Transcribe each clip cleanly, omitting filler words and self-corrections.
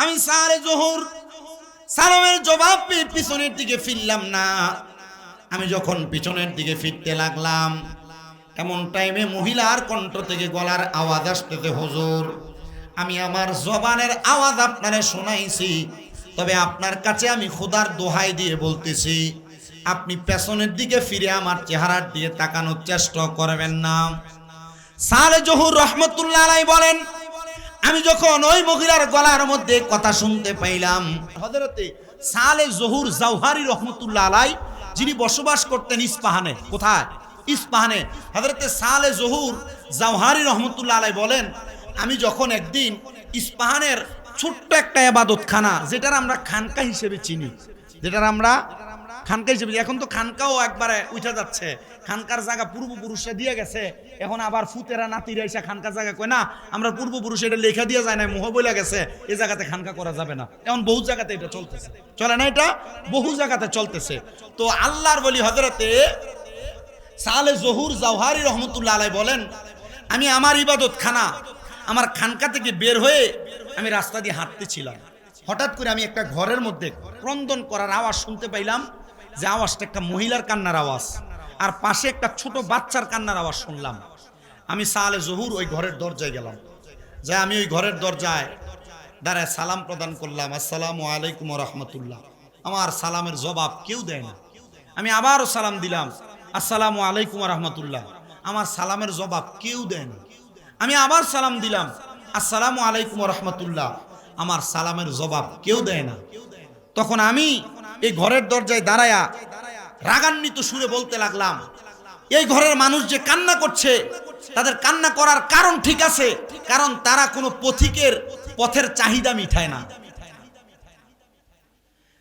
আমি সারে জোহর সালামের জবাব পেয়ে পিছনের দিকে ফিরলাম না। আমি যখন পিছনের দিকে ফিরতে লাগলাম, এমন টাইমে মহিলার কণ্ঠ থেকে গলার আওয়াজ আসতেছে, হুজুর আমি আমার জবানের আওয়াজ আপনারে শোনাইছি, তবে আপনার কাছে আমি খোদার দোহাই দিয়ে বলতেছি, আপনি পেছনের দিকে ফিরে আমার চেহারার দিকে তাকানোর চেষ্টা করবেন না। সালে জহুর রহমতুল্লাহ আলাইহি বলেন, আমি যখন ওই মহিলার গলার মধ্যে কথা শুনতে পাইলাম, হযরতে সালে জহুর জাওহারি রহমতুল্লাহ আলাইহি যিনি বসবাস করতেন ইস্পাহানে। কোথায়? ইস্পাহানে। হযরতে সালে জহুর জাওহারি রহমতুল্লাহ আলাইহি বলেন, আমি যখন একদিন ইস্পাহানের ছোট্ট একটা ইবাদতখানা, যেটার আমরা খানকা হিসেবে চিনি, খানকা হিসেবে, এখন তো খানকাও একবারে উঠে যাচ্ছে, খানকার জায়গা পূর্বপুরুষে দিয়ে গেছে, এখন আবার ফুতেরা নাতিরা এসে খানকার জায়গা কয় না আমরা পূর্বপুরুষে এটা লেখা দিয়ে যায় না, মোহ বইলা গেছে, এই জায়গাতে খানকা করা যাবে না। এখন বহু জায়গাতে এটা চলতেছে, চলে না? এটা বহু জায়গাতে চলতেছে। তো আল্লাহর ওলি হযরতে সালে জহুর জাওহারি রহমতুল্লাহ আলাইহি বলেন, আমি আমার ইবাদতখানা, আমার খানকা থেকে বের হয়ে আমি রাস্তা দিয়ে হাঁটতেছিলাম, হঠাৎ করে আমি একটা ঘরের মধ্যে ক্রন্দন করার আওয়াজ শুনতে পাইলাম, যে আওয়াজটা একটা মহিলার কান্নার আওয়াজ, আর পাশে একটা ছোট বাচ্চার কান্নার আওয়াজ শুনলাম। আমি সালে জহুর ওই ঘরের দরজায় গেলাম, যে আমি ওই ঘরের দরজায় দাঁড়ায় সালাম প্রদান করলাম, আসসালামু আলাইকুম ওয়া রাহমাতুল্লাহ। আমার সালামের জবাব কেউ দেয় না। আমি আবারও সালাম দিলাম, আসসালামু আলাইকুম ওয়া রাহমাতুল্লাহ। আমার সালামের জবাব কেউ দেয় না। আমি আবার সালাম দিলাম, আসসালামু আলাইকুম ওয়া রাহমাতুল্লাহ। আমার সালামের জবাব কেউ দেয় না। তখন আমি এই ঘরের দরজায় দাঁড়ায়া রাগান্বিত সুরে বলতে লাগলাম, এই ঘরের মানুষ যে কান্না করছে, তাদের কান্না করার কারণ ঠিক আছে, কারণ তারা কোনো পথের চাহিদা মিটায় না।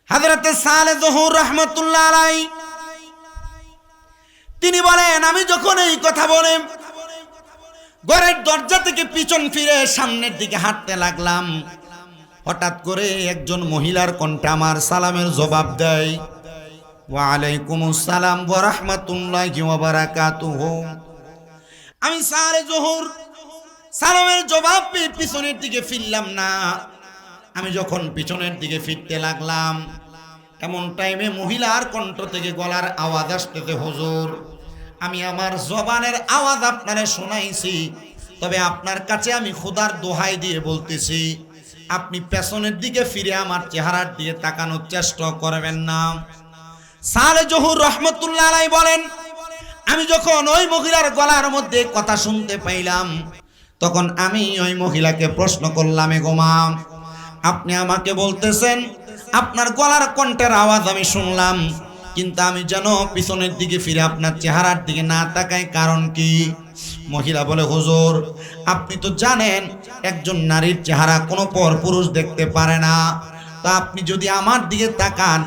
হযরতে সালে জহুর রাহমাতুল্লাহ আলাইহি তিনি বলেন, আমি যখন এই কথা বলে ঘরের দরজা থেকে পিছন ফিরে সামনের দিকে হাঁটতে লাগলাম, হঠাৎ করে একজন মহিলার কণ্ঠে আমার সালামের জবাব দেয়, ওয়া আলাইকুমুস সালাম ওয়া রাহমাতুল্লাহি ওয়া বারাকাতুহু। আমি সালে জহুর সালামের জবাব পেয়ে পিছনের দিকে ফিরলাম না। আমি যখন পিছনের দিকে ফিরতে লাগলাম, এমন টাইমে মহিলার কণ্ঠ থেকে গলার আওয়াজ আসতেছে, হুজুর আমি আমার জবানের আওয়াজ আপনারে শোনাইছি, তবে আপনার কাছে আমি খোদার দোহাই দিয়ে বলতেছি, আপনি পেছনের দিকে ফিরে আমার চেহারার দিকে তাকানোর চেষ্টা করবেন না। সালে জহুর রহমতুল্লাহ আলাইহি বলেন, আমি যখন ওই মহিলার গলার মধ্যে কথা শুনতে পাইলাম, তখন আমি ওই মহিলাকে প্রশ্ন করলাম, এগো মা, আপনি আমাকে বলতেছেন আপনার গলার কণ্ঠের আওয়াজ আমি শুনলাম, কিন্তু আমি যেন পিছনের দিকে ফিরে আপনার চেহারার দিকে না তাকাই, কারণ কি? মহিলা বলে, হুজুর আপনি তো জানেন একজন নারীর চেহারা কোনো পরপুরুষ দেখতে পারে না, তা আপনি যদি আমার দিকে তাকান,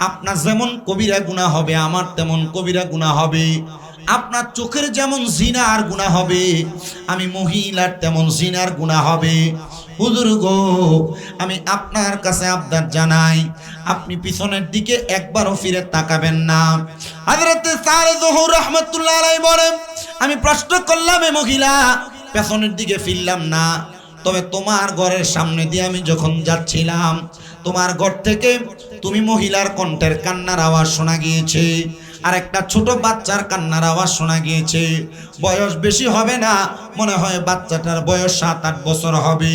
আপনার যেমন কবিরা গুনাহ হবে আমার তেমন কবিরা গুনাহ হবে, আপনার চোখের যেমন জিনার গুনাহ হবে আমি মহিলার তেমন জিনার গুনাহ হবে। হুজুর গো, আমি আপনার কাছে আবদার জানাই, আপনি পিছনের দিকে একবারও ফিরে তাকাবেন না। হযরতে সালে জহুর রাহমাতুল্লাহ আলাইহি বলেন, আমি প্রশ্ন করলাম, এ মহিলা পেছনের দিকে ফিরলাম না, তবে তোমার ঘরের সামনে দিয়ে আমি যখন যাচ্ছিলাম, তোমার ঘর থেকে তুমি মহিলার কণ্ঠের কান্নার আওয়াজ শোনা গিয়েছে, আর একটা ছোট বাচ্চার কান্নার আওয়াজ শোনা গিয়েছে। বয়স বেশি হবে না, মনে হয় বাচ্চাটার বয়স 7-8 বছর হবে।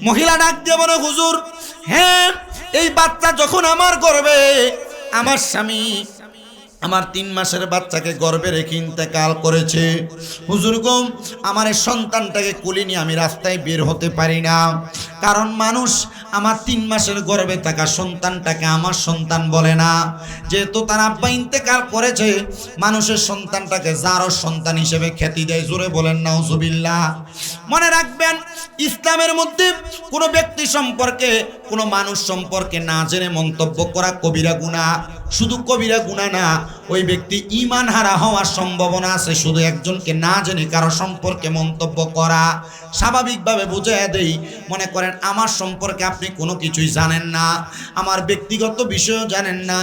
মহিলা ডাক দিয়ে বলে, হুজুর হ্যাঁ, এই বাচ্চা যখন আমার গর্ভে, আমার স্বামী আমার 3 মাসের বাচ্চাকে গর্ভে রেখে ইন্তেকাল করেছে। হুজুর গো, আমার এই সন্তানটাকে কোলে নিয়ে আমি রাস্তায় বের হতে পারি না, কারণ মানুষ আমার 3 মাসের গর্ভে থাকা সন্তানটাকে আমার সন্তান বলে না, যেহেতু তার আব্বা ইন্তেকাল করেছে, মানুষের সন্তানটাকে যারও সন্তান হিসেবে খ্যাতি দেয়। জোরে বলেন নাউজুবিল্লাহ। মনে রাখবেন, ইসলামের মধ্যে কোনো ব্যক্তি সম্পর্কে, কোনো মানুষ সম্পর্কে না জেনে মন্তব্য করা কবিরা গুনাহ। শুধু কবিরা গুনাহ না, ওই ব্যক্তি ঈমান হারা হওয়ার সম্ভাবনা আছে শুধু একজনকে না জেনে কারো সম্পর্কে মন্তব্য করা। স্বাভাবিকভাবে বুঝাইয়া দেই, মনে করেন আমার সম্পর্কে আপনি কোনো কিছুই জানেন না, আমার ব্যক্তিগত বিষয়ও জানেন না,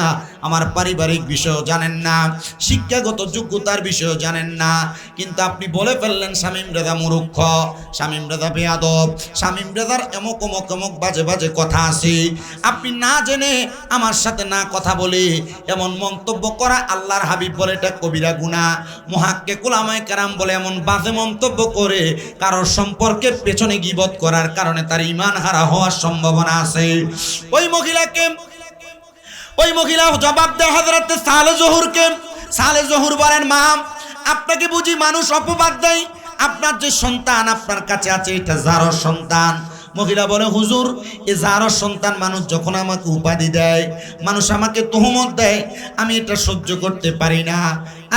আমার পারিবারিক বিষয়ও জানেন না, শিক্ষাগত যোগ্যতার বিষয়ও জানেন না, কিন্তু আপনি বলে ফেললেন শামীম রেজা মূর্খ, শামীম রেজা বেয়াদব, শামীম রেজার এমক অমক অমক বাজে বাজে কথা আছে। আপনি না জেনে আমার সাথে না কথা বলে এমন মন্তব্য করা, আল্লাহর হাবিব বলে এটা কবিরা গুনাহ। মুহাক্কিক উলামায়ে কেরাম বলে এমন বাজে মন্তব্য করে কারোর সম্পর্কের পেছনে গীবত করার কারণে তার ঈমান হারা হওয়ার সম্ভাবনা আছে। ওই মহিলা জবাব দেয় হযরত সালেহ জহুরকে। সালেহ জহুর বলেন, মা, আপনাকে বুঝি মানুষ অপবাদ দেয়, আপনার যে সন্তান আপনার কাছে আছে এটা জারর সন্তান। মহিলা বলে, হুজুর, এ জারর সন্তান মানুষ যখন আমাকে উপাধি দেয়, মানুষ আমাকে তুহমত দেয়, আমি এটা সহ্য করতে পারি না।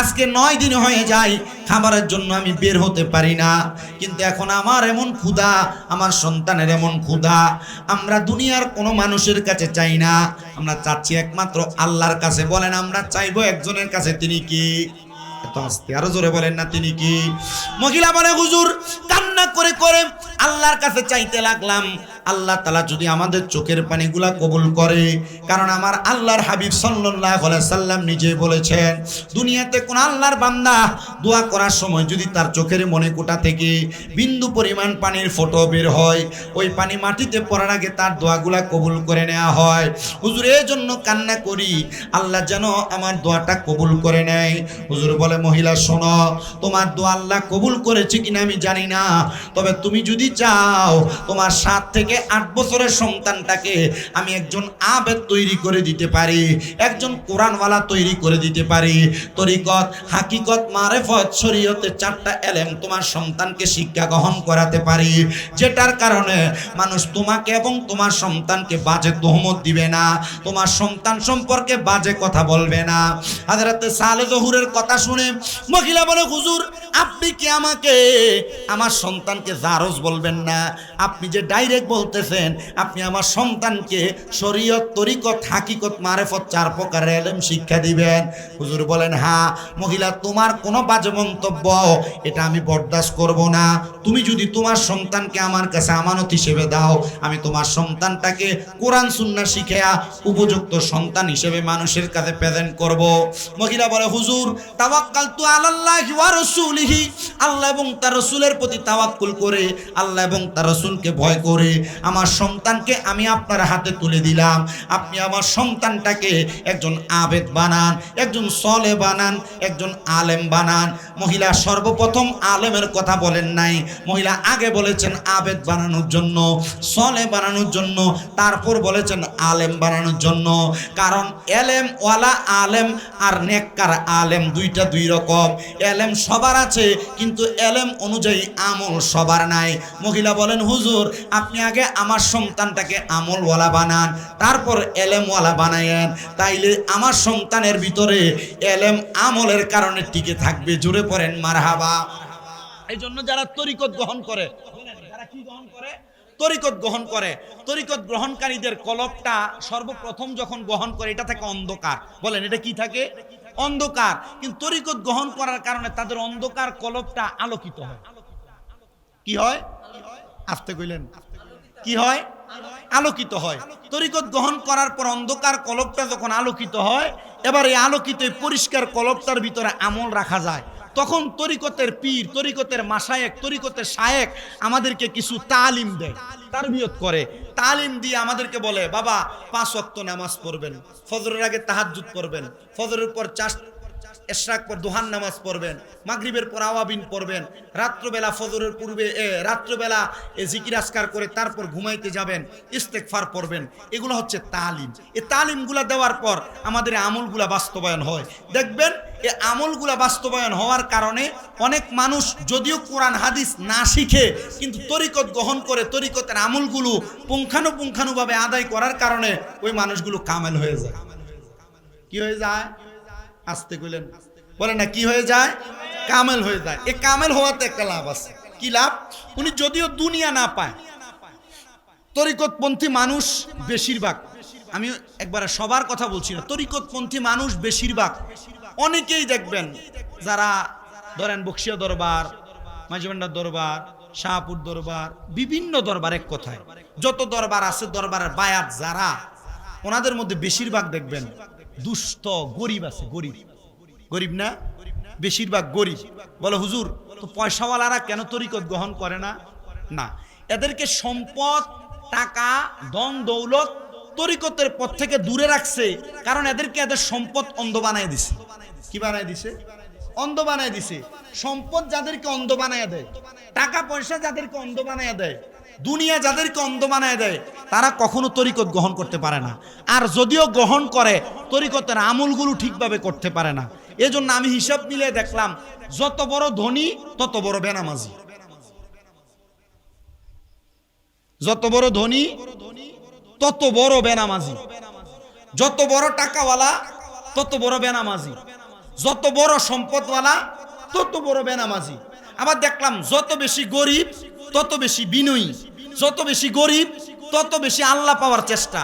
আজকে 9 দিন হয়ে যায় খাবারের জন্য আমি বের হতে পারি না, কিন্তু এখন আমার এমন ক্ষুধা, আমার সন্তানের এমন ক্ষুধা, আমরা দুনিয়ার কোনো মানুষের কাছে চাই না, আমরা চাচ্ছি একমাত্র আল্লাহর কাছে। বলেন, আমরা চাইবো একজনের কাছে, তিনি কি? এত আস্তে, আরো জোরে বলেন না, তিনি কি? মহিলা বলে, হুজুর, কান্না করে করে আল্লাহর কাছে চাইতে লাগলাম, আল্লাহ তাআলা যদি আমাদের চোখের পানিগুলা কবুল করে, কারণ আমার আল্লাহর হাবিব সাল্লাল্লাহু আলাইহি সাল্লাম নিজে বলেছেন, দুনিয়াতে কোন আল্লাহর বান্দা দোয়া করার সময় যদি তার চোখের মনে কোটা থেকে বিন্দু পরিমাণ পানির ফোঁটা বের হয়, ওই পানি মাটিতে পড়ার আগে তার দোয়াগুলা কবুল করে নেওয়া হয়। হুজুর, এই জন্য কান্না করি, আল্লাহ যেন আমার দোয়াটা কবুল করে নেয়। হুজুর বলে, মহিলা শোনো, তোমার দোয়া আল্লাহ কবুল করেছে কিনা আমি জানি না, তবে তুমি যদি চাও তোমার 7 থেকে 8 বছরের সন্তানটাকে আমি একজন আবেদ তৈরি করে দিতে পারি, একজন কোরআনওয়ালা তৈরি করে দিতে পারি। তরিকত, হাকিকত, মারেফত, শরীয়তে 4টা এলেম তোমার সন্তানকে শিক্ষা গ্রহণ করাতে পারি, যেটার কারণে মানুষ তোমাকে এবং তোমার সন্তানকে বাজে তোহমত দিবে না, তোমার সন্তান সম্পর্কে বাজে কথা বলবে না। হযরত সালেহ জহুরের কথা শুনে মহিলা বলে, হুজুর, আপনি কি আমাকে আমার সন্তানকে জারজ বলবেন না? আপনি যে ডাইরেক্ট বলতেছেন আপনি আমার সন্তানকে শরীয়ত, তরিকত, হাকিকত, মারেফত 4 প্রকারের ইলম শিক্ষা দিবেন। হুজুর বলেন, হ্যাঁ। মহিলা, তোমার কোনো বাজে মন্তব্য এটা আমি বরদাস্ত করব না। তুমি যদি তোমার সন্তানকে আমার কাছে আমানত হিসেবে দাও, আমি তোমার সন্তানটাকে কোরআন সুন্নাহ শিখিয়া উপযুক্ত সন্তান হিসেবে মানুষের কাছে প্রেজেন্ট করব। মহিলা বলে, হুজুর, তাওয়াক্কালতু আলাল্লাহি ওয়া রাসূলিহি, আল্লাহ এবং তার রাসূলের প্রতি তাওয়াক্কুল করে, আল্লাহ এবং তার রাসূলকে ভয় করে আমার সন্তানকে আমি আপনার হাতে তুলে দিলাম। আপনি আমার সন্তানটাকে একজন আবেদ বানান, একজন সলে বানান, একজন আলেম বানান। মহিলা সর্বপ্রথম আলেমের কথা বলেন নাই, মহিলা আগে বলেছেন আবেদ বানানোর জন্য, সলে বানানোর জন্য, তারপর বলেছেন আলেম বানানোর জন্য। কারণ এলেম ওয়ালা আলেম আর নেককার আলেম দুইটা দুই রকম। এলেম সবার আছে, কিন্তু এলেম অনুযায়ী আমল সবার নাই। মহিলা বলেন, হুজুর, আপনি আগে আমার সন্তানটাকে আমলওয়ালা বানান, তারপর এলেমওয়ালা বানায়েন, তাইলে আমার সন্তানের ভিতরে এলেম আমলের কারণে টিকে থাকবে। জোরে পড়েন মারহাবা। এই জন্য যারা তরিকত গ্রহণ করে, যারা কি গ্রহণ করে? তরিকত গ্রহণ করে, তরিকত গ্রহণকারীদের কলবটা সর্বপ্রথম যখন গ্রহণ করে এটা থাকে অন্ধকার। বলেন, এটা কি থাকে? অন্ধকার। কিন্তু তরিকত গ্রহণ করার কারণে তাদের অন্ধকার কলবটা আলোকিত হয়। কি হয়? আস্তে কইলেন, কি হয়? আলোকিত হয়। তরিকত গ্রহণ করার পর অন্ধকার কলবটা যখন আলোকিত হয়, এবার এই আলোকিত পরিষ্কার কলবটার ভিতরে আমল রাখা যায়। তখন তরিকতের পীর, তরিকতের মাশায়েখ, তরিকতের শায়েখ আমাদেরকে কিছু তালিম দেয়, তারবিয়ত করে। তালিম দিয়ে আমাদেরকে বলে, বাবা 5 ওয়াক্ত নামাজ পড়বেন, ফজরের আগে তাহাজ্জুদ পড়বেন, ফজরের পর এশরাক পর দুহান নামাজ পড়বেন, মাগরিবের পর আওয়াবিন পড়বেন, রাত্রবেলা ফজরের পূর্বে রাত্রবেলা জিকির আজকার করে তারপর ঘুমাইতে যাবেন, ইস্তেগফার পড়বেন। এগুলো হচ্ছে তালিম। এই তালিমগুলা দেওয়ার পর আমাদের আমলগুলা বাস্তবায়ন হয়। দেখবেন এই আমলগুলা বাস্তবায়ন হওয়ার কারণে অনেক মানুষ যদিও কোরআন হাদিস না শিখে, কিন্তু তরিকত গ্রহণ করে তরিকতের আমলগুলো পুঙ্খানুপুঙ্খানুভাবে আদায় করার কারণে ওই মানুষগুলো কামেল হয়ে যায়। কি হয়ে যায়? আসতে কইলেন, বলে না, কি হয়ে যায়? কামেল হয়ে যায়। এই কামেল হওয়াতে একটা লাভ আছে। কি লাভ? উনি যদিও দুনিয়া না পায়, তরিকতপন্থী মানুষ বেশিরভাগ আমি একবারে সবার কথা বলছি না, তরিকতপন্থী মানুষ বেশিরভাগ, অনেকেই দেখবেন যারা ধরেন বক্সিয়া দরবার, মাঝিবান্ডার দরবার, শাহপুর দরবার, বিভিন্ন দরবার, এক কথায় যত দরবার আছে দরবারের বায়াত যারা, ওনাদের মধ্যে বেশিরভাগ দেখবেন দুস্থ গরিব আছে। গরিব গরিব না, বেশিরভাগ গরিব। বলে হুজুর তো পয়সাওয়ালারা কেন তরিকত গ্রহণ করে না? না, এদেরকে সম্পদ, টাকা, ধন দৌলত তরিকতের পথ থেকে দূরে রাখছে, কারণ এদেরকে এদের সম্পদ অন্ধ বানায় দিছে। কি বানায় দিছে? অন্ধ বানায় দিছে। সম্পদ যাদেরকে অন্ধ বানায় দেয়, টাকা পয়সা যাদেরকে অন্ধ বানায় দেয়, দুনিয়া যাদেরকে অন্ধ বানায় দেয়, তারা কখনো তরিকত গ্রহণ করতে পারে না। আর যদিও গ্রহণ করে, তরিকতের আমলগুলো ঠিকভাবে করতে পারে না। এজন্য আমি হিসাব মিলে দেখলাম, যত বড় ধনী তত বড় বেনামাজি, যত বড় ধনী তত বড় বেনামাজি, যত বড় টাকাওয়ালা তত বড় বেনামাজি, যত বড় সম্পদওয়ালা তত বড় বেনামাজি। আবার দেখলাম যত বেশি গরিব তত বেশি বিনয়ী, যত বেশি গরিব তত বেশি আল্লাহ পাওয়ার চেষ্টা,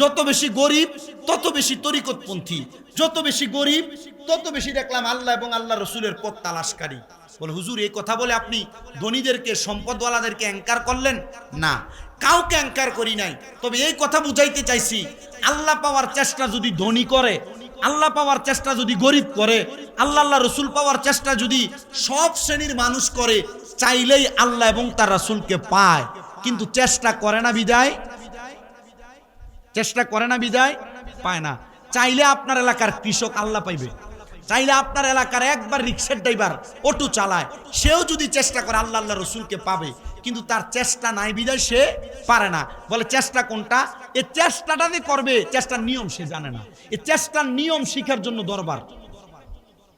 যত বেশি গরিব তত বেশি তরিকতপন্থী, যত বেশি গরিব তত বেশি দেখলাম আল্লাহ এবং আল্লাহ রসুলের পথ তালাশকারী। বলে হুজুর এই কথা বলে আপনি ধনীদেরকে, সম্পদওয়ালাদেরকে অ্যাঙ্কার করলেন? না, কাউকে অ্যাঙ্কার করি নাই। তবে এই কথা বুঝাইতে চাইছি, আল্লাহ পাওয়ার চেষ্টা যদি ধনী করে, আল্লাহ পাওয়ার চেষ্টা যদি গরিব করে, আল্লাহ রসুল পাওয়ার চেষ্টা যদি সব শ্রেণীর মানুষ করে, চাইলেই আল্লাহ এবং তার রাসূলকে পায়। কিন্তু চেষ্টা করে না বিদায়, চেষ্টা করে না বিদায় পায় না। চাইলে আপনার এলাকার কৃষক আল্লাহ পাইবে, চাইলে আপনার এলাকার একবার রিক্সার ড্রাইভার অটো চালায়, সেও যদি চেষ্টা করে আল্লাহ রসুলকে পাবে। কিন্তু তার চেষ্টা নাই বিদায় সে পারে না। বলে চেষ্টা কোনটা? এই চেষ্টাটা যে করবে, চেষ্টার নিয়ম সে জানে না। এই চেষ্টার নিয়ম শিখার জন্য দরবার,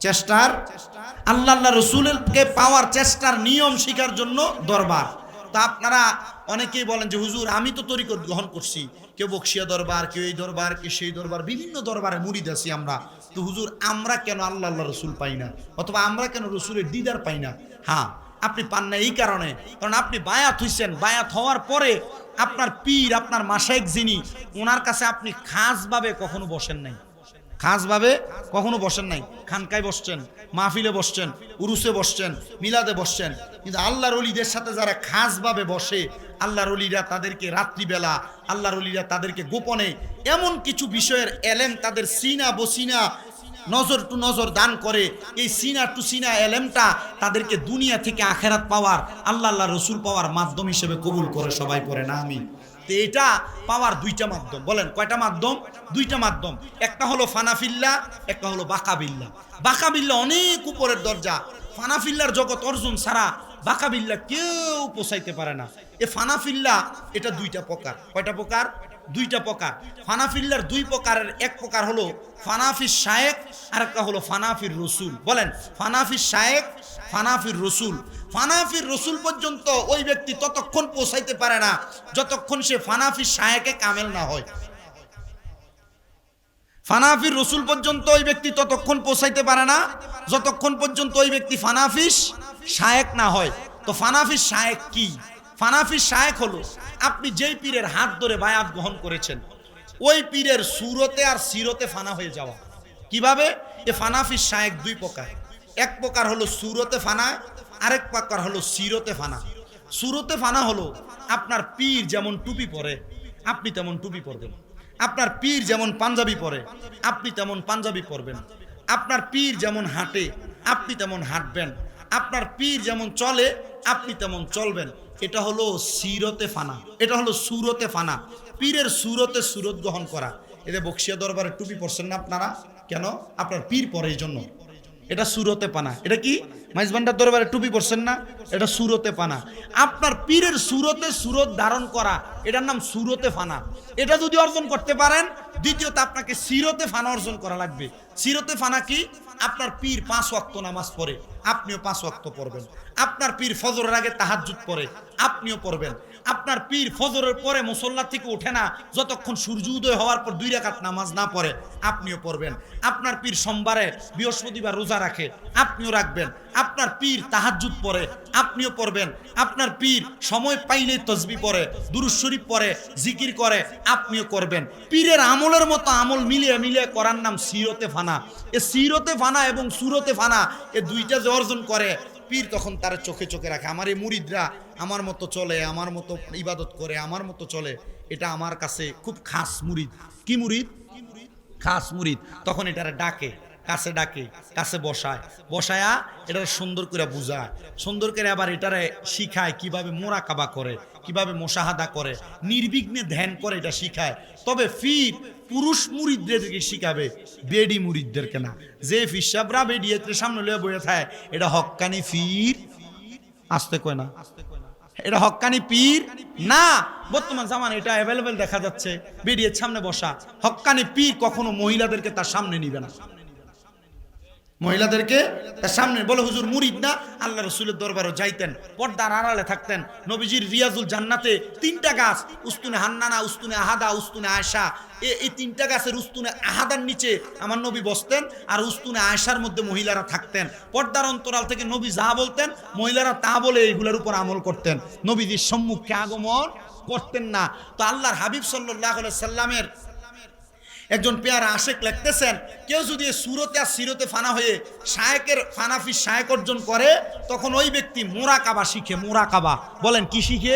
চেষ্টার আল্লাহ রসুলকে পাওয়ার চেষ্টার নিয়ম শিখার জন্য দরবার। তা আপনারা অনেকেই বলেন যে হুজুর আমি তো তরিকত গ্রহণ করছি, কেউ বক্সিয়া দরবার, কেউ এই দরবার, কেউ সেই দরবার, বিভিন্ন দরবারে মুরিদ আছি আমরা। তো হুজুর আমরা কেন আল্লাহ রসুল পাই না, অথবা আমরা কেন রসুলের দিদার পাই না? হ্যাঁ, আপনি পান না এই কারণে, কারণ আপনি বায়াত হইছেন। বায়াত হওয়ার পরে আপনার পীর, আপনার মাশায়েখ যিনি, ওনার কাছে আপনি খাসভাবে কখনো বসেন নাই, খাসভাবে কখনো বসেন নাই। খানকায় বসছেন, মাহফিলে বসছেন, উরুসে বসছেন, মিলাদে বসছেন, কিন্তু আল্লাহর ওলিদের সাথে যারা খাসভাবে বসে, আল্লাহর ওলিরা তাদেরকে রাত্রিবেলা, আল্লাহর ওলিরা তাদেরকে গোপনে এমন কিছু বিষয়ের এলেম তাদের সিনা বসিনা, নজর টু নজর দান করে। এই সিনা টু সিনা এলেমটা তাদেরকে দুনিয়া থেকে আখেরাত পাওয়ার, আল্লাহ রসুল পাওয়ার মাধ্যম হিসেবে কবুল করে। সবাই পড়ে না আমি? তো এটা পাওয়ার দুইটা মাধ্যম। বলেন কয়টা মাধ্যম? দুইটা মাধ্যম। একটা হলো ফানাফিল্লা, একটা হলো বাকাবিল্লা। বাকাবিল্লা অনেক উপরের দরজা। ফানাফিল্লার জগৎ অর্জন ছাড়া বাকাবিল্লা কেউ পোষাইতে পারে না। এ ফানাফিল্লা এটা দুইটা প্রকার। কয়টা প্রকার? দুইটা প্রকার। ফানাফিল্লার দুই প্রকারের, এক প্রকার হলো ফানাফির শায়েখ, আর একটা হলো ফানাফির রসুল। বলেন ফানাফির শায়েখ, ফানাফির রসুল। ফানাফির রসুল পর্যন্ত ওই ব্যক্তি ততক্ষণ পৌঁছাইতে পারে না যতক্ষণ সে ফানাফির শায়েখে কামেল না হয়। ফানাফির রসুল পর্যন্ত ওই ব্যক্তি ততক্ষণ পৌঁছাইতে পারে না যতক্ষণ পর্যন্ত ওই ব্যক্তি ফানাফিস শায়েখ না হয়। তো ফানাফিস শায়েখ কি? ফানাফিস শায়েখ হলো আপনি যেই পীরের হাত ধরে বায়াত গ্রহণ করেছেন, ওই পীরের সুরতে আর সিরতে ফানা হয়ে যাওয়া। কিভাবে? এ ফানাফিস শায়েখ দুই প্রকার। এক প্রকার হলো সুরতে ফানা, আরেক প্রকার হলো সিরতে ফানা। সুরতে ফানা হলো আপনার পীর যেমন টুপি পরে আপনি তেমন টুপি পরবেন, আপনার পীর যেমন পাঞ্জাবি পরে আপনি তেমন পাঞ্জাবি পরবেন, আপনার পীর যেমন হাঁটে আপনি তেমন হাঁটবেন, আপনার পীর যেমন চলে আপনি তেমন চলবেন। এটা হলো সিরতে ফানা, এটা হলো সুরতে ফানা। পীরের সুরতে সুরত গ্রহণ করা। এতে বক্সিয়া দরবারে টুপি পরছেন না আপনারা কেন? আপনার পীর পরে এই জন্য। এটা সুরতে পানা। এটা কি? মাইজবান্ডার দরবারে টুপি পরছেন না, এটা সুরতে পানা। আপনার পীরের সুরতে সুরত ধারণ করা, এটার নাম সুরতে ফানা। এটা যদি অর্জন করতে পারেন, দ্বিতীয়ত আপনাকে সিরতে ফানা অর্জন করা লাগবে। সিরতে ফানা কি? আপনার পীর 5 ওয়াক্ত নামাজ পড়ে, আপনিও 5 ওয়াক্ত পড়বেন। আপনার পীর ফজরের আগে তাহাজ্জুদ পড়ে, আপনিও পড়বেন। আপনার পীর ফজরের পরে মুসল্লা থেকে ওঠে না যতক্ষণ সূর্য উদয় হওয়ার পর 2 রাকাত নামাজ না পড়ে, আপনিও পড়বেন। আপনার পীর সোমবারে বৃহস্পতিবার রোজা রাখে, আপনিও রাখবেন। আপনার পীর তাহাজ্জুদ পড়ে, আপনিও পড়বেন। আপনার পীর সময় পাইলেই তাসবিহ পড়ে, দুরূদ শরীফ পড়ে, জিকির করে, আপনিও করবেন। পীরের আমলের মতো আমল মিলিয়ে মিলিয়ে করার নাম সিরতে ফানা। এ সিরতে ফানা এবং সুরতে ফানা এ দুইটা যে অর্জন করে পীর তখন তার চোখে চোখে রাখে। আমার এই মুরিদরা আমার মতো চলে, আমার মতো ইবাদত করে, আমার মতো চলে, এটা আমার কাছে খুব খাস মুরিদ। কি মুরিদ? খাস মুরিদ। তখন এটারে ডাকে, কাছে ডাকে, কাছে বসায়া এটা সুন্দর করে বুঝায়, সুন্দর করে আবার এটারে শিখায় কিভাবে মোরাকাবা করে, কিভাবে মুশাহাদা করে, নির্বিঘ্নে ধ্যান করে, এটা শিখায়। তবে পীর পুরুষ মুরিদদেরকে শিখাবে, বেডি মুরিদদেরকে না। যে ফিসাবরা বেডিয়ের সামনে লয়ে বয়ে থাকে এটা হক্কানি পীর, আসতে কয় না, এটা হক্কানি পীর না। বর্তমান জামান এটা অ্যাভেলেবেল দেখা যাচ্ছে, বেডিয়ের সামনে বসা। হক্কানি পীর কখনো মহিলাদেরকে তার সামনে নিবে না, মহিলাদেরকে তার সামনে বলে হুজুর মুরিদ না, আল্লাহ রসুলের দরবারে যাইতেন, পর্দার আড়ালে থাকতেন। নবীজির রিয়াজুল জান্নাতে 3টা গাছ, উস্তুনে হান্নানা, উস্তুনে আহাদা, উস্তুনে আয়েশা, এই 3টা গাছের উস্তুনে আহাদার নিচে আমার নবী বসতেন, আর উস্তুনে আয়েশার মধ্যে মহিলারা থাকতেন। পর্দার অন্তরাল থেকে নবী যা বলতেন মহিলারা তা বলে এইগুলোর উপর আমল করতেন, নবীজির সম্মুখে আগমন করতেন না। তো আল্লাহর হাবিব সাল্লাল্লাহু আলাইহি সাল্লামের একজন পেয়ারা আশেক লিখতেছেন, কেউ যদি সুরতে আর সিরতে ফানা হয়ে শায়েকের ফানাফি শায়েক অর্জন করে, তখন ওই ব্যক্তি মোরাকাবা শিখে। মোরাকাবা বলেন কি শিখে?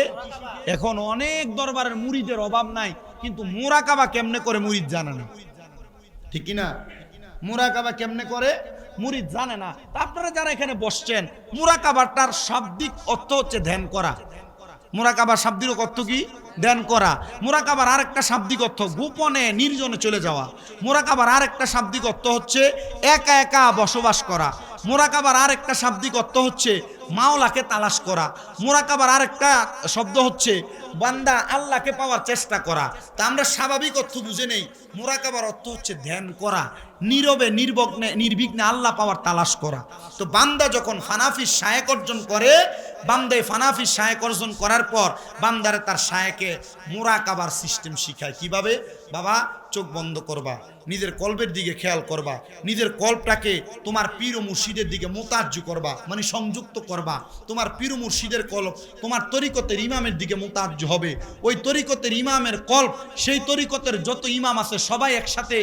এখন অনেক দরবারের মুরিদের অভাব নাই, কিন্তু মোরাকাবা কেমনে করে মুরিদ জানে না, ঠিক কি না? মোরাকাবা কেমনে করে মুরিদ জানে না। তা আপনারা যারা এখানে বসছেন, মোরাকাবাটার শাব্দিক অর্থ হচ্ছে ধ্যান করা। মোরাকাবার শাব্দিক অর্থ কি? ধ্যান করা। মোরাকাবার আরেকটা শাব্দিক অর্থ গোপনে নির্জনে চলে যাওয়া। মোরাকাবার আরেকটা শাব্দিক অর্থ হচ্ছে একা একা বসবাস করা। মোরাকাবার আরেকটা শাব্দিক অর্থ হচ্ছে মাওলাকে তালাশ করা। মোরাকাবার আরেকটা শব্দ হচ্ছে বান্দা আল্লাহকে পাওয়ার চেষ্টা করা। তা আমরা স্বাভাবিক অর্থ বুঝে নেই। মোরাকাবার অর্থ হচ্ছে ধ্যান করা, নীরবে নির্বিঘ্নে আল্লাহ পাওয়ার তালাশ করা। তো বান্দা যখন ফানাফি শায়েক অর্জন করে, বান্দায় ফানাফি শায়েক অর্জন করার পর বান্দারে তার শায়েকে মোরাকাবার সিস্টেম শিখায়। কিভাবে? বাবা চোখ বন্ধ করবা, নিজের কল্পের দিকে খেয়াল করবা, নিজের কল্পটাকে তোমার পীর ও মুর্শিদের দিকে মোতাজ্জু করবা, মানে সংযুক্ত করবা। তোমার পীর ও মুর্শিদের কল্প তোমার তরিকতের ইমামের দিকে মোতাজ্জু হবে। ওই তরিকতের ইমামের কল্প সেই তরিকতের যত ইমাম আছে সবাই একসাথে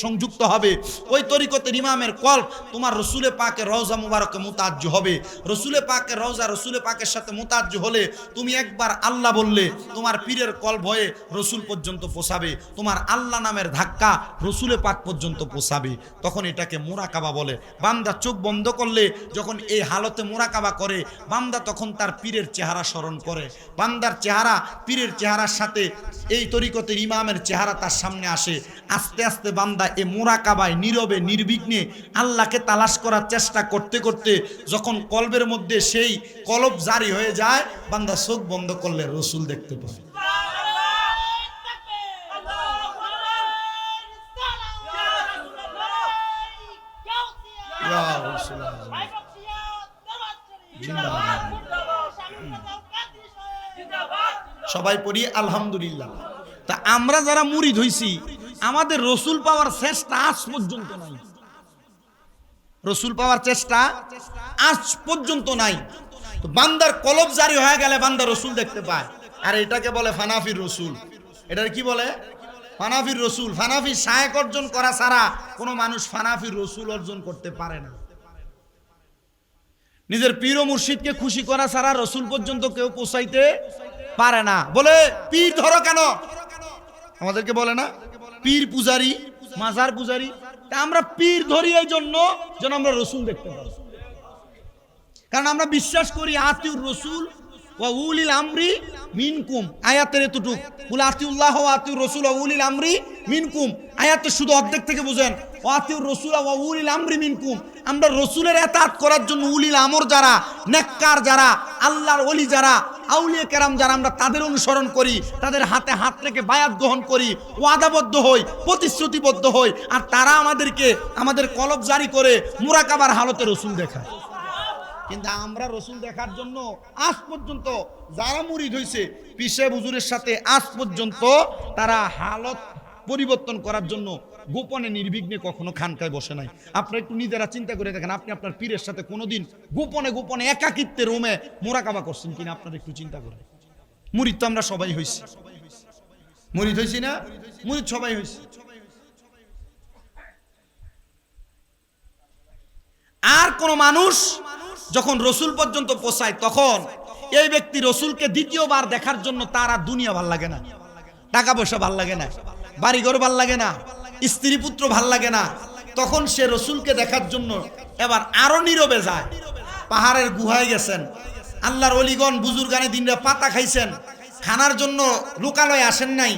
সংযুক্ত হবে। ওই তরিকতের ইমামের কল্প তোমার রসুলে পাকের রওজা মুবারকে মোতাজ্জু হবে। রসুলে পাকের রওজা রসুলে পাকের সাথে মোতাজ্জু হলে তুমি একবার আল্লাহ বললে তোমার পীরের কল্প হয়ে রসুল পর্যন্ত পৌঁছাবে, তোমার আল্লাহ নামের ধাক্কা রসুলে পাক পর্যন্ত পৌঁছাবে। তখন এটাকে মোরাকাবা বলে। বান্দা চোখ বন্ধ করলে যখন এই হালতে মোরাকাবা করে, বান্দা তখন তার পীরের চেহারা স্মরণ করে। বান্দার চেহারা পীরের চেহারার সাথে এই তরিকতের ইমামের চেহারা তার সামনে আসে। আস্তে আস্তে বান্দা এ মোরাকাবায় নীরবে নির্বিঘ্নে আল্লাহকে তালাশ করার চেষ্টা করতে করতে যখন কলবের মধ্যে সেই কলব জারি হয়ে যায়, বান্দা চোখ বন্ধ করলে রসুল দেখতে পায়। সবাই পড়ি আলহামদুলিল্লাহ। তা আমরা যারা মুরিদ হইছি, আমাদের রসুল পাওয়ার চেষ্টা আজ পর্যন্ত নাই। রসুল পাওয়ার চেষ্টা আজ পর্যন্ত নাই। তো বান্দার কলব জারি হয়ে গেলে বান্দা রসুল দেখতে পায়। আর এটাকে বলে ফানাফির রসুল। এটার কি বলে? ফানাফির রসুল। ফানাফি শায়েক অর্জন করা ছাড়া কোনো মানুষ ফানাফির রসুল অর্জন করতে পারে না। নিজের পীর ও মুর্শিদকে খুশি করা ছাড়া রসুল পর্যন্ত কেউ পৌঁছাইতে পারে না। বলে পীর ধরো কেন? আমাদেরকে বলে না পীর পূজারি, মাজার পূজারি। তা আমরা পীর ধরি এই জন্য যেন আমরা রসুল দেখতে পাই। কারণ আমরা বিশ্বাস করি আতিউর রসুল ওয়া উলিল আমরি মিনকুম। আয়াতের এতটুক বলে আতিউল্লাহ ওয়া আতিউর রসুল ওয়া উলিল আমরি মিনকুম। আয়াতের শুধু অর্ধেক থেকে বুঝেন ওয়া আতিউর রসুল ওয়া উলিল আমরি মিনকুম। আমরা রসুলের এতাত করার জন্য উলিল আমর যারা, নেককার যারা, আল্লাহর ওলি যারা, আউলিয়া কেরাম যারা, আমরা তাদের অনুসরণ করি, তাদের হাতে হাত রেখে বায়াত গ্রহণ করি, ওয়াদাবদ্ধ হই, প্রতিশ্রুতিবদ্ধ হই। আর তারা আমাদেরকে আমাদের কলব জারি করে মুরাকাবার হালতে রসুল দেখায়। কিন্তু আমরা রসুল দেখার জন্য আজ পর্যন্ত যারা মুরিদ হয়েছে পীর সাহেব হুজুরের সাথে আজ পর্যন্ত তারা হালত পরিবর্তন করার জন্য গোপনে নির্বিঘ্নে কখনো খানকায় বসে নাই। আপনারা একটু নিজেরা চিন্তা করে দেখেন, আপনি আপনার পীরের সাথে কোনোদিন গোপনে গোপনে একাকিত্বের রুমে মোরাকাবা করছেন কিনা? আপনারা একটু চিন্তা করেন। মুরিদ তো আমরা সবাই হয়েছি, মুরিদ হয়েছি না? মুরিদ সবাই হয়েছি। আর কোন মানুষ যখন রসুল পর্যন্ত পৌঁছায় তখন এই ব্যক্তি রসুলকে দ্বিতীয়বার দেখার জন্য তার আর দুনিয়া ভাল লাগে না, টাকা পয়সা ভাল লাগে না, বাড়িঘর ভাল লাগে না, স্ত্রী পুত্র ভাল লাগে না। তখন সে রসুলকে দেখার জন্য এবার আরো নীরবে যায়। পাহাড়ের গুহায় গেছেন, আল্লাহর অলিগণ বুজুর্গানে দিনরা পাতা খাইছেন, খানার জন্য লোকালয়ে আসেন নাই,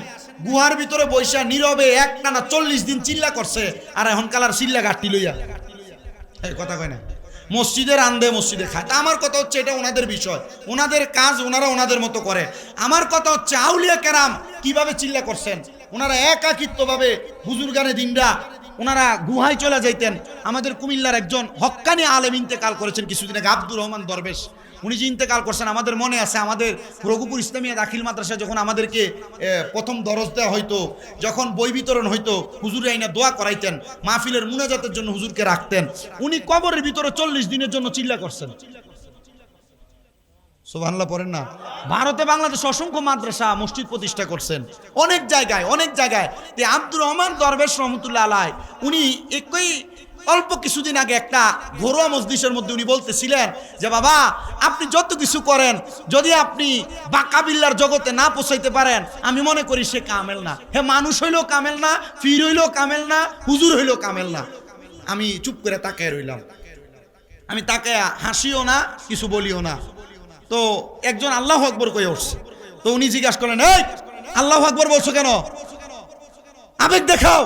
গুহার ভিতরে বৈশা নীরবে একটানা 40 দিন চিল্লা করছে। আর এখন কালার চিল্লা গাঁটটি লইয়া কথা কয় না, মসজিদের আন্দে মসজিদে খায়। তা আমার কথা হচ্ছে এটা ওনাদের বিষয়, ওনাদের কাজ, ওনারা ওনাদের মতো করে। আমার কথা হচ্ছে আউলিয়া কেরাম কিভাবে চিল্লা করছেন। ওনারা একাকিত্বভাবে বুজুর্গানে দিনরা ওনারা গুহায় চলে যাইতেন। আমাদের কুমিল্লার একজন হক্কানি আলেম ইন্তেকাল করেছেন কিছুদিন আগে, আব্দুর রহমান দরবেশ। উনি যে ইন্তেকাল করছেন আমাদের মনে আছে, আমাদের রঘুপুর ইসলামিয়া দাখিল মাদ্রাসা যখন আমাদেরকে প্রথম দরজ দেওয়া হইতো, যখন বই বিতরণ হইতো, হুজুরে আইনা দোয়া করাইতেন, মাহফিলের মুনাজাতের জন্য হুজুরকে রাখতেন। উনি কবরের ভিতরে 40 দিনের জন্য চিল্লা করছেন। সুবহানাল্লাহ পড়েন না? ভারতে বাংলাদেশ অসংখ্য মাদ্রাসা মসজিদ প্রতিষ্ঠা করছেন অনেক জায়গায়, অনেক জায়গায়। আব্দুর রহমান দরবেশ রহমতুল্লাহ আলাইহি উনি একই অল্প কিছুদিন আগে একটা ঘরোয়া মজলিসের মধ্যে উনি বলতেছিলেন যে বাবা আপনি যত কিছু করেন, যদি আপনি বাকাবিল্লার জগতে না পৌঁছাইতে পারেন, আমি মনে করি সে কামেল না। হে মানুষ হইলেও কামেল না, পীর হইলেও কামেল না, হুজুর হইলেও কামেল না। আমি চুপ করে তাকায় রইলাম, আমি তাকায় হাসিও না, কিছু বলিও না। তো একজন আল্লাহু আকবার কয়ে উঠছে। তো উনি জিজ্ঞাসা করলেন, এই আল্লাহু আকবার বলছো কেন? আবেগ দেখাও,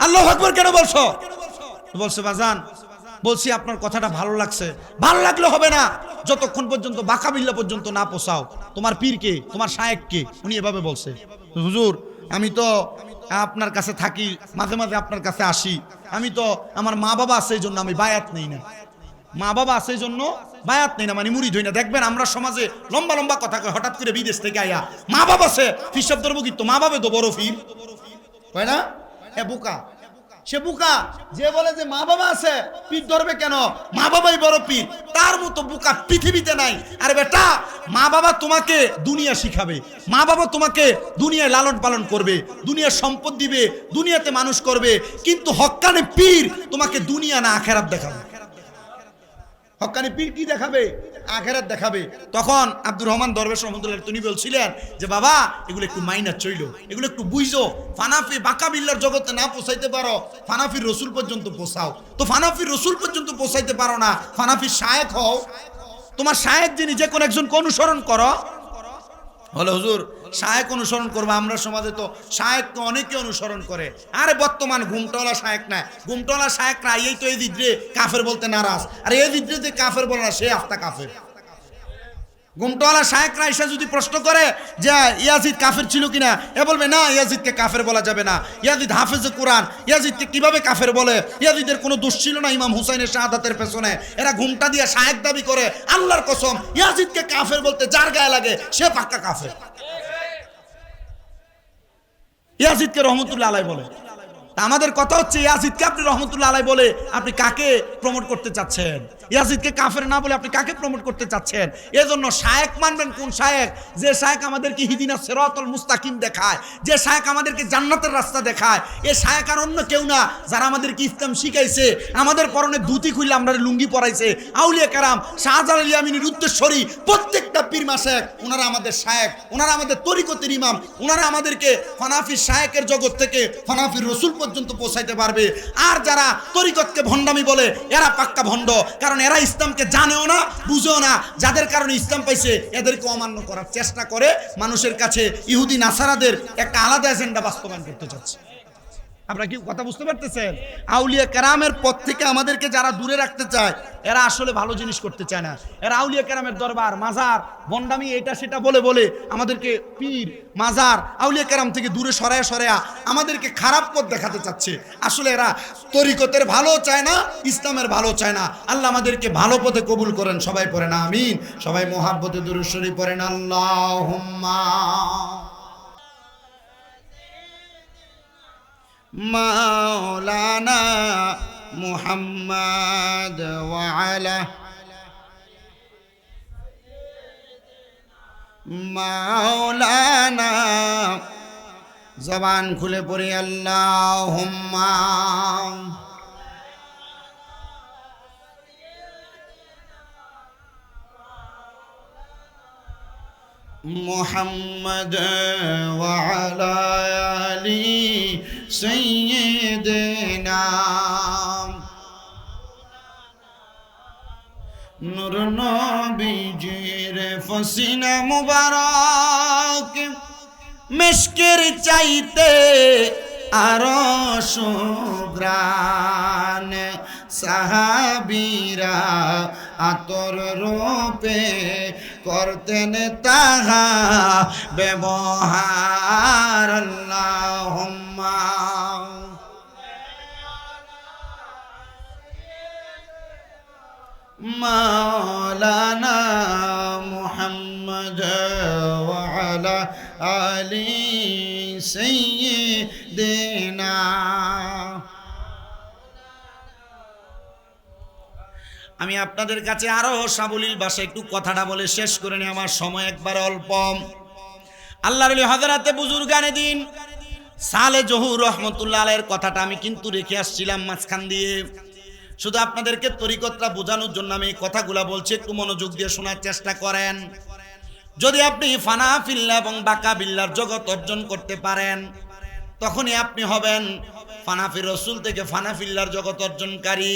আল্লাহু আকবার কেন বলছো? বলছে বাজান, বলছি আপনার কথাটা ভালো লাগছে। ভালো লাগলে হবে না, যতক্ষণ পর্যন্ত বাকাবিল্লা পর্যন্ত না পোষাও। তোমার পীর কে, তোমার শায়েক কে? উনি এভাবে বলছে, হুজুর আমি তো আপনার কাছে থাকি, মাঝে মাঝে আপনার কাছে আসি, আমি তো আমার মা বাবা আছে এই জন্য আমি বায়াত নেই না। মা বাবা আছে এই জন্য বায়াত নেই না মানে মুরিদ হই না। দেখবেন আমরা সমাজে লম্বা লম্বা কথা কয়, হঠাৎ করে বিদেশ থেকে আইয়া মা বাবা আছে ফির ধরবো, কিন্তু মা বাবা তো বড় ফির হয় না? এ বোকা, সে বোকা যে বলে যে মা বাবা আছে পীর ধরবে কেন, মা বাবাই বড় পীর। তার মতো বোকা পৃথিবীতে নাই। আরে বেটা, মা বাবা তোমাকে দুনিয়া শিখাবে, মা বাবা তোমাকে দুনিয়ায় লালন পালন করবে, দুনিয়ার সম্পদ দিবে, দুনিয়াতে মানুষ করবে, কিন্তু হক্কানে পীর তোমাকে দুনিয়া না আখেরাত দেখাবে। হক্কানি পীর কি দেখাবে? আখেরাত দেখাবে। তখন আব্দুর রহমান দরবেশ রহমতুল্লাহ তিনি বলছিলেন যে বাবা এগুলো একটু মাইনার চইল, এগুলো একটু বুঝো। ফানাফি বাকাবিল্লার জগতে না পৌঁছাইতে পারো, ফানাফির রসুল পর্যন্ত পৌঁছাও। তো ফানাফির রসুল পর্যন্ত পৌঁছাইতে পারো না, ফানাফির শায়েক হও। তোমার শায়েক যিনি, যে কোনো একজনকে অনুসরণ করো। বলে হুজুর শায়েক অনুসরণ করবো, আমরা সমাজে তো শায়েককে অনেকে অনুসরণ করে। আরে বর্তমান ঘুমটাওয়ালা শায়েক না, ঘুমটাওয়ালা শায়েকরা এই তো এই দিদ্রে কাফের বলতে নারাজ। আর এই দিদ্রে যে কাফের বলে না, সে আফতা কাফের। ঘুমটাওয়ালা শায়েকরা এসে যদি প্রশ্ন করে যে ইয়াজিদ কাফের ছিল কিনা, এ বলবে না, ইয়াজিদকে কাফের বলা যাবে না, ইয়াজিদ হাফেজে কোরআন, ইয়াজিদকে কিভাবে কাফের বলে? ইয়াজিদের কোনো দোষ ছিল না ইমাম হুসাইনের শাহাদাতের পেছনে। এরা ঘুমটা দিয়ে শায়েক দাবি করে। আল্লাহর কসম, ইয়াজিদকে কাফের বলতে যার গায়ে লাগে সে পাক্কা কাফের। ইয়াজিদকে রহমতুল্লাহ আলাইহি বলে। তা আমাদের কথা হচ্ছে ইয়াজিদকে আপনি রহমতুল্লাহ আলাইহি বলে আপনি কাকে প্রমোট করতে চাচ্ছেন? ইয়াজিদকে কাফের না বলে আপনি কাকে প্রমোট করতে চাচ্ছেন? এজন্য শায়েক মানবেন কোন শায়েক? যে শায়েক আমাদেরকে হিদিনা সিরাতুল মুস্তাকিম দেখায়, যে শায়েক আমাদেরকে জান্নাতের রাস্তা দেখায়। এ শায়েক আর অন্য কেউ না, যারা আমাদেরকে ইসলাম শিখাইছে, আমাদের পরনে ধুতি খুললে আমরা লুঙ্গি পরাইছে। আউলিয়া কেরাম, শাহজালাল ইয়ামিনীর উদ্দেশ্যরী প্রত্যেকটা পীর মাশেক, ওনারা আমাদের শায়েক, ওনারা আমাদের তরিকতের ইমাম, ওনারা আমাদেরকে ফানাফি শায়েকের জগৎ থেকে ফানাফির রসুল পর্যন্ত পৌঁছাইতে পারবে। আর যারা তরিকতকে ভণ্ডামি বলে, এরা পাক্কা ভণ্ড, কারণ এরা ইসলামকে জানেও না, বুঝেও না। যাদের কারণে ইসলাম পাইছে এদেরকে অমান্য করার চেষ্টা করে, মানুষের কাছে ইহুদি নাসারাদের একটা আলাদা এজেন্ডা বাস্তবায়ন করতে চাচ্ছে। আপনারা কি কথা বুঝতে পারতেছেন? আউলিয়া কেরামের পথ থেকে আমাদেরকে যারা দূরে রাখতে চায় এরা আসলে ভালো জিনিস করতে চায় না। এরা আউলিয়া কেরামের দরবার, মাজার, বন্ডামি এটা সেটা বলে বলে আমাদেরকে পীর, মাজার, আউলিয়া কেরাম থেকে দূরে সরায়া সরায়া আমাদেরকে খারাপ পথ দেখাতে চাচ্ছে। আসলে এরা তরিকতের ভালো চায় না, ইসলামের ভালো চায় না। আল্লাহ আমাদেরকে ভালো পথে কবুল করেন। সবাই পড়েন আমিন। সবাই মোহাব্বতে দুরূদ শরীফ পড়েন আল্লাহুম্মা মাওলানা মুহাম্মদ ওয়া আলা মাওলানা। জবান খুলে পড়ি আল্লাহুম্মা মুহাম্মদ ওয়া আলা আলি সাইয়্যিদিনা। নূর নবীজির ফসিনা মুবারক মিশকের চাইতে আরো সুগ্রান। সাহাবীরা আতর রূপে করতেন তাহা ব্যবহার। আল্লাহুম্মা মাওলানা মুহাম্মদ ওয়া আলা আলি সাইয়্যিদিনা। আমি আপনাদের কাছে আরো সাবলীল ভাষায় একটু কথাটা বলে শেষ করে নিই, আমার সময় একবারে অল্প। আল্লাহর ওলি হযরতে বুজুর্গানে দিন সালে জহুর রহমতুল্লাহ আলাইহির কথাটা আমি কিন্তু রেখে আসছিলাম মাঝখান দিয়ে। শুধু আপনাদেরকে তরিকতটা বোঝানোর জন্য আমি এই কথাগুলা বলছি, একটু মনোযোগ দিয়ে শোনার চেষ্টা করেন। যদি আপনি ফানা ফিল্লাহ এবং বাকা বিল্লার জগৎ অর্জন করতে পারেন তখনই আপনি হবেন ফানাফি রসুল থেকে ফানা ফিল্লার জগৎ অর্জনকারী।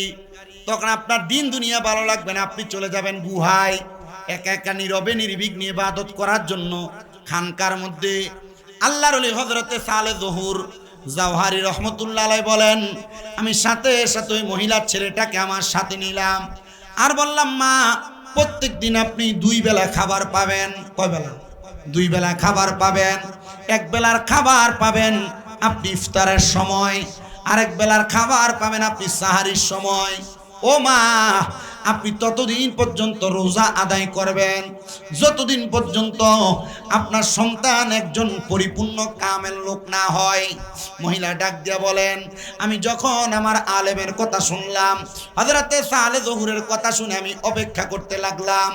তখন আপনার দিন দুনিয়া ভালো লাগবে না, আপনি চলে যাবেন গুহায় একা একা নীরবে নির্বিঘ্নে ইবাদত করার জন্য খানকার মধ্যে। আল্লাহর ওলি হযরতে সালে জহুর জাওহারি রহমতুল্লাহ আলাইহি বলেন, আমি সাথে সাথে ওই মহিলার ছেলেটাকে আমার সাথে নিলাম আর বললাম, মা প্রত্যেক দিন আপনি 2 বেলা খাবার পাবেন। কয় বেলা? 2 বেলা খাবার পাবেন। এক বেলার খাবার পাবেন আপনি ইফতারের সময়, আরেক বেলার খাবার পাবেন আপনি সাহারির সময়। ও মা, আপনি ততদিন পর্যন্ত রোজা আদায় করবেন যতদিন পর্যন্ত আপনার সন্তান একজন পরিপূর্ণ কামেল লোক না হয়। মহিলা ডাক দিয়া বলেন, আমি যখন আমার আলেমের কথা শুনলাম, হযরতে সালে জহুরের কথা শুনে আমি অপেক্ষা করতে লাগলাম।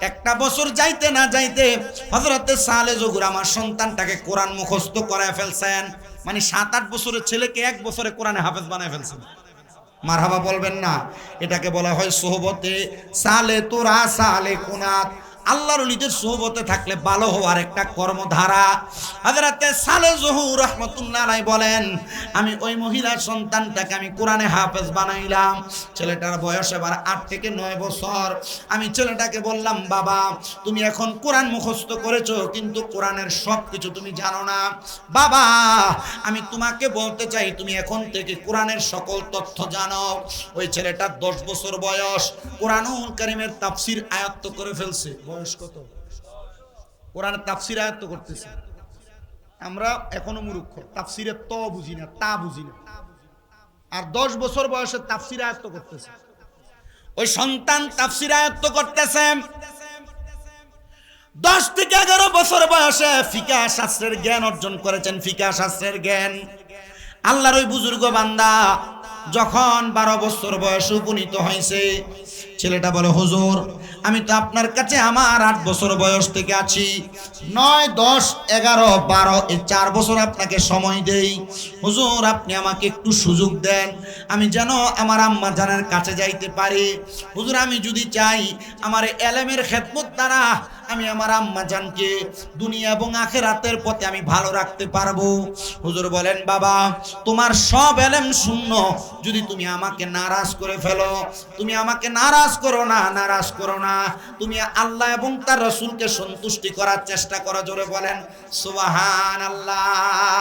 1টা বছর যাইতে না যাইতে হযরতে সালে জহুর আমার সন্তানটাকে কোরআন মুখস্থ করায় ফেলছেন। মানে 7-8 বছরের ছেলেকে 1 বছরে কোরআনে হাফেজ বানায় ফেলছেন। মারহাবা বলবেন না? এটাকে বলা হয় সোহবতে সালে তোরা সালে কুনাত। আল্লাহর ওলিদের সোহবতে থাকলে ভালো হওয়ার একটা কর্মধারা। হযরতে সালে জহুর রাহমাতুল্লাহ আলাইহি বলেন, আমি ওই মহিলার সন্তানটাকে আমি কোরআনে হাফেজ বানাইলাম। ছেলেটার বয়স এবার 8 থেকে 9 বছর। আমি ছেলেটাকে বললাম, বাবা তুমি এখন কোরআন মুখস্থ করেছো কিন্তু কোরআনের সব কিছু তুমি জানো না। বাবা আমি তোমাকে বলতে চাই তুমি এখন থেকে কোরআনের সকল তথ্য জানো। ওই ছেলেটার 10 বছর বয়স, কোরআনুল কারীমের তাফসীর আয়ত্ত করে ফেলছে। বয়স কত? কোরআনের তাফসীর আয়ত্ত করতেছে। আমরা এখনো মূর্খ, তাফসীরের ত বুঝি না, তা বুঝি না, আর 10 বছর বয়সে তাফসীর আয়ত্ত করতেছে। ওই সন্তান তাফসীর আয়ত্ত করতেছে। 10 থেকে 11 বছর বয়সে ফিকাহ শাস্ত্রের জ্ঞান অর্জন করেছেন, ফিকাহ শাস্ত্রের জ্ঞান। আল্লাহর ওই বুজুর্গ বান্দা যখন 12 বছর বয়সে উপনীত হয়েছে, ছেলেটা বলে, হুজুর আমি তো আপনার কাছে আমার 8 বছর বয়স থেকে আছি, 9, 10, 11, 12 এই 4 বছর আপনাকে সময় দেই। হুজুর আপনি আমাকে একটু সুযোগ দেন, আমি যেন আমার আম্মা জানের কাছে যাইতে পারি। হুজুর আমি যদি চাই আমার এলেমের খেদমত দ্বারা আমি আমার আম্মা জানকে দুনিয়া এবং আখিরাতের পথে আমি ভালো রাখতে পারবো। হুজুর বলেন, বাবা তোমার সব এলেম শূন্য, যদি তুমি আমাকে নারাজ করে ফেলো, তুমি আমাকে নারাজ করো না, নারাজ করো না, তুমি আল্লাহ এবং তার রাসূলকে সন্তুষ্টি করার চেষ্টা করো। জোরে বলেন সুবহানাল্লাহ।